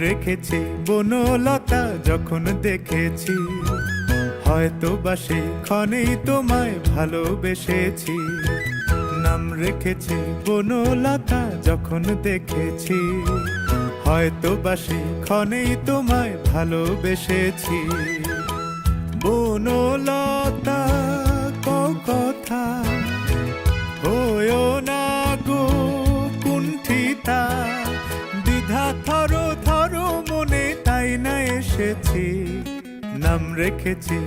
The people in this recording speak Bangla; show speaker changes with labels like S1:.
S1: রেখেছি বনলতা যখন দেখেছি, হয়তো বা সেই ক্ষণেই তোমায় ভালোবেসেছি। নাম রেখেছি বনলতা যখন দেখেছি, হয়তো বা সেই ক্ষণেই তোমায় ভালোবেসেছি। বনলতা কথা হয়ো না গো কুণ্ঠিতা, দ্বিধা থর থর মনে তাই না এসেছি, নাম রেখেছি